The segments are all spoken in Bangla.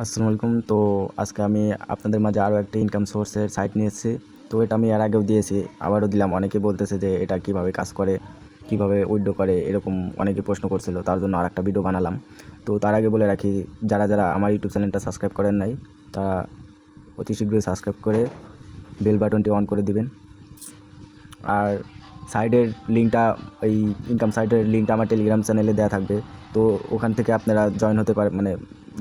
আসসালামু আলাইকুম। তো আজকে আমি আপনাদের মাঝে আরও একটা ইনকাম সোর্সের সাইট নিয়ে এসেছি। তো এটা আমি এর আগেও দিয়েছি, আবারও দিলাম। অনেকে বলতেছে যে এটা কিভাবে কাজ করে, কিভাবে উইথড্র করে, এরকম অনেকে প্রশ্ন করছিল, তার জন্য আর একটা ভিডিও বানালাম। তো তার আগে বলে রাখি, যারা যারা আমার ইউটিউব চ্যানেলটা সাবস্ক্রাইব করেন নাই, তারা অতি শীঘ্রই সাবস্ক্রাইব করে বেল বাটনটি অন করে দিবেন। আর সাইডের লিঙ্কটা, এই ইনকাম সাইটের লিঙ্কটা আমার টেলিগ্রাম চ্যানেলে দেওয়া থাকবে। তো ওখান থেকে আপনারা জয়েন হতে পারেন, মানে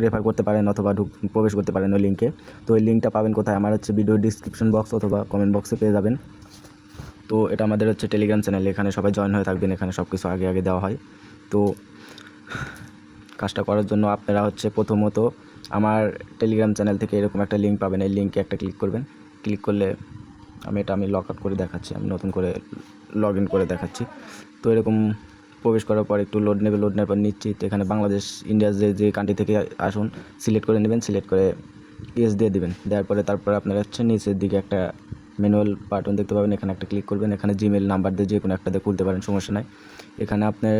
রেফার করতে পারেন অথবা প্রবেশ করতে পারেন ওই লিঙ্কে। তো ওই লিঙ্কটা পাবেন কোথায়? আমার ভিডিও ডিসক্রিপশন বক্স অথবা কমেন্ট বক্সে পেয়ে যাবেন। তো এটা আমাদের টেলিগ্রাম চ্যানেল, এখানে সবাই জয়েন হয়ে থাকবেন। এখানে সব কিছু আগে আগে দেওয়া হয়। তো কাজটা করার জন্য আপনারা প্রথমত আমার টেলিগ্রাম চ্যানেল থেকে এরকম একটা লিঙ্ক পাবেন। এই লিঙ্কে একটা ক্লিক করবেন। ক্লিক করলে আমি লগ আউট করে দেখাচ্ছি, আমি নতুন করে লগ ইন করে দেখাচ্ছি। তো এরকম প্রবেশ করার পর একটু লোড নেবে। লোড নেওয়ার পর নিশ্চিত এখানে বাংলাদেশ, ইন্ডিয়ার যে কান্ট্রি থেকে আসুন সিলেক্ট করে নেবেন। সিলেক্ট করে ইয়েস দিয়ে দেবেন। দেওয়ার পরে তারপরে আপনারা নিচের দিকে একটা ম্যানুয়াল বাটন দেখতে পাবেন, এখানে একটা ক্লিক করবেন। এখানে জিমেল নাম্বার দিয়ে যে কোনো একটা দিয়ে খুলতে পারেন, সমস্যা নাই। এখানে আপনার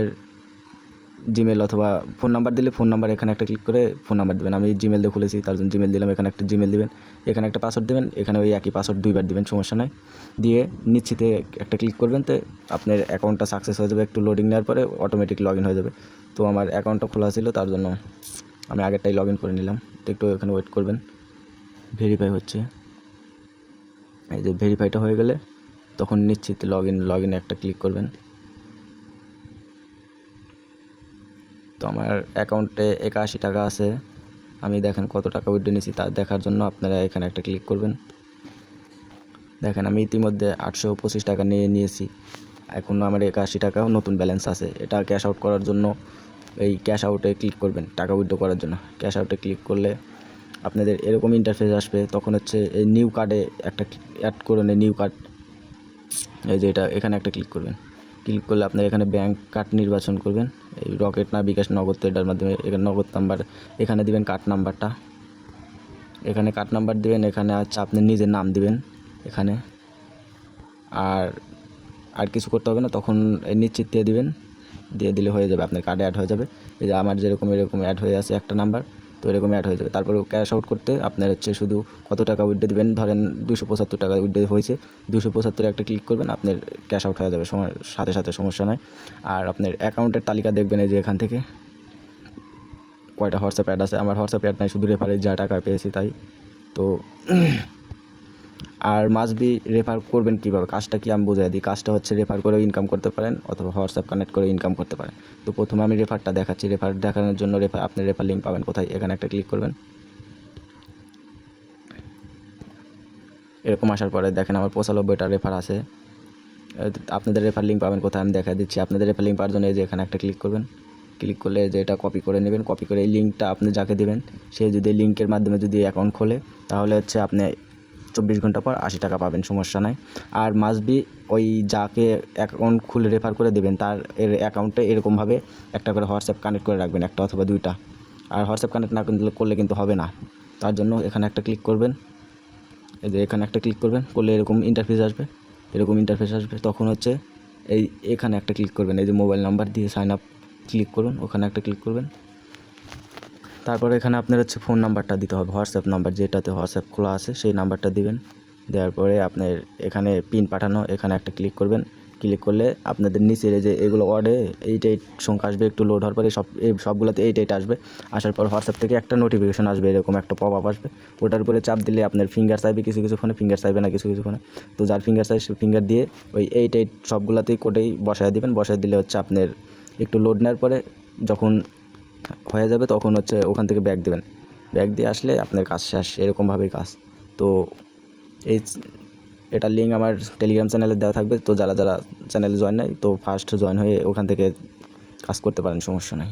জিমেল অথবা ফোন নাম্বার দিলে ফোন নাম্বার, এখানে একটা ক্লিক করে ফোন নাম্বার দেবেন। আমি জিমেল দিয়ে খুলেছি, তার জন্য জিমেল দিলাম। এখানে একটা জিমেল দেবেন, এখানে একটা পাসওয়ার্ড দেবেন। এখানে ওই একই পাসওয়ার্ড দুইবার দেবেন, সমস্যা নাই। দিয়ে নিশ্চিতে একটা ক্লিক করবেন। তো আপনার অ্যাকাউন্টটা সাকসেস হয়ে যাবে। একটু লোডিং নেওয়ার পরে অটোমেটিক লগ ইন হয়ে যাবে। তো আমার অ্যাকাউন্টটা খোলা ছিল, তার জন্য আমি আগেরটাই লগ ইন করে নিলাম। তো একটু এখানে ওয়েট করবেন, ভেরিফাই হচ্ছে। এই যে ভেরিফাইটা হয়ে গেলে তখন নিশ্চিত লগ ইনে একটা ক্লিক করবেন। তো আমার অ্যাকাউন্টে 81 টাকা আছে। আমি দেখেন কত টাকা উইথড্র নিয়েছি তা দেখার জন্য আপনারা এখানে একটা ক্লিক করবেন। দেখেন আমি ইতিমধ্যে 825 টাকা নিয়েছি। এখনও আমার 81 টাকাও নতুন ব্যালেন্স আছে। এটা ক্যাশ আউট করার জন্য এই ক্যাশ আউটে ক্লিক করবেন, টাকা উইথড্র করার জন্য। ক্যাশ আউটে ক্লিক করলে আপনাদের এরকম ইন্টারফেস আসবে। তখন এই নিউ কার্ডে একটা অ্যাড করে নিউ কার্ড, এই যে এখানে একটা ক্লিক করবেন। ক্লিক করলে আপনার এখানে ব্যাঙ্ক কার্ড নির্বাচন করবেন। এই রকেট না বিকাশ নগদ, তো এটার মাধ্যমে এখানে নগদ নাম্বার এখানে দিবেন, কার্ড নাম্বারটা এখানে কার্ড নাম্বার দিবেন। এখানে আপনার নিজের নাম দিবেন এখানে। আর কিছু করতে হবে না, তখন নিশ্চিত দিয়ে দিবেন। দিয়ে দিলে হয়ে যাবে, আপনার কার্ডে অ্যাড হয়ে যাবে। এই যে আমার এরকম অ্যাড হয়ে আছে একটা নাম্বার, তো এরকম অ্যাড হয়ে যাবে। তারপরে ক্যাশ আউট করতে আপনার শুধু কত টাকা উইথড্র দেবেন। ধরেন 275 টাকা উইথড্র হয়েছে, 275 একটা ক্লিক করবেন, আপনার ক্যাশ আউট হয়ে যাবে সাথে সাথে, সমস্যা নয়। আর আপনার অ্যাকাউন্টের তালিকা দেখবেন এই যে এখান থেকে কয়টা হোয়াটসঅ্যাপ অ্যাড আছে। আমার হোয়াটসঅ্যাপ অ্যাড নাই, শুধু রেফারে যা টাকা পেয়েছি তাই। তো আর মাস্ট বি রেফার করবেন কীভাবে, কাজটা কি আমি বুঝাই দিই। কাজটা রেফার করে ইনকাম করতে পারেন অথবা হোয়াটসঅ্যাপ কানেক্ট করে ইনকাম করতে পারেন। তো প্রথমে আমি রেফারটা দেখাচ্ছি। রেফার দেখানোর জন্য আপনি রেফার লিঙ্ক পাবেন কোথায়? এখানে একটা ক্লিক করবেন। এরকম আসার পরে দেখেন আমার 95টা রেফার আছে। আপনাদের রেফার লিঙ্ক পাবেন কোথায় আমি দেখা দিচ্ছি। আপনাদের রেফার লিঙ্ক পাওয়ার জন্য এই যে এখানে একটা ক্লিক করবেন। ক্লিক করলে যে এটা কপি করে নেবেন। কপি করে এই লিঙ্কটা আপনি যাকে দেবেন, সে যদি লিঙ্কের মাধ্যমে যদি অ্যাকাউন্ট খোলে, তাহলে আপনি 24 ঘন্টা পর 80 টাকা পাবেন, সমস্যা নাই। আর মাস্ট বি ওই যাকে অ্যাকাউন্ট খুলে রেফার করে দেবেন, তার অ্যাকাউন্টে এরকমভাবে একটা করে হোয়াটসঅ্যাপ কানেক্ট করে রাখবেন, একটা অথবা দুইটা। আর হোয়াটসঅ্যাপ কানেক্ট না করলে কিন্তু হবে না। তার জন্য এখানে একটা ক্লিক করবেন। এই যে এখানে একটা ক্লিক করবেন, করলে এরকম ইন্টারফেস আসবে। তখন এখানে একটা ক্লিক করবেন। এই যে মোবাইল নাম্বার দিয়ে সাইন আপ ক্লিক করুন, ওখানে একটা ক্লিক করবেন। তারপরে এখানে আপনার ফোন নাম্বারটা দিতে হবে, হোয়াটসঅ্যাপ নাম্বার যেটাতে হোয়াটসঅ্যাপ খোলা আছে সেই নাম্বারটা দিবেন। দেওয়ার পরে আপনার এখানে পিন পাঠানো, এখানে একটা ক্লিক করবেন। ক্লিক করলে আপনাদের নিচের যে এগুলো ওয়ার্ডে 8 সংখ্যা আসবে। একটু লোড হওয়ার পরে সবগুলোতে 8 আসবে। আসার পর হোয়াটসঅ্যাপ থেকে একটা নোটিফিকেশন আসবে, এরকম একটা পপ আপ আসবে। ওটার উপরে চাপ দিলে আপনার ফিঙ্গার চাইবে, কিছু ফোনে ফিঙ্গার চাইবে না, কিছু ফোনে। তো যার ফিঙ্গার চাই সে ফিঙ্গার দিয়ে ওই 8 সবগুলোতেই কোডেই বসায় দিবেন। বসায় দিলে আপনার একটু লোড নেওয়ার পরে যখন হয়ে যাবে, তখন ওখান থেকে ব্যাক দেবেন। ব্যাক দিয়ে আসলে আপনার কাজ শেষ, এরকমভাবেই কাজ। তো এটার লিঙ্ক আমার টেলিগ্রাম চ্যানেলে দেওয়া থাকবে। তো যারা যারা চ্যানেলে জয়েন নাই, তো ফার্স্ট জয়েন হয়ে ওখান থেকে কাজ করতে পারেন, সমস্যা নাই।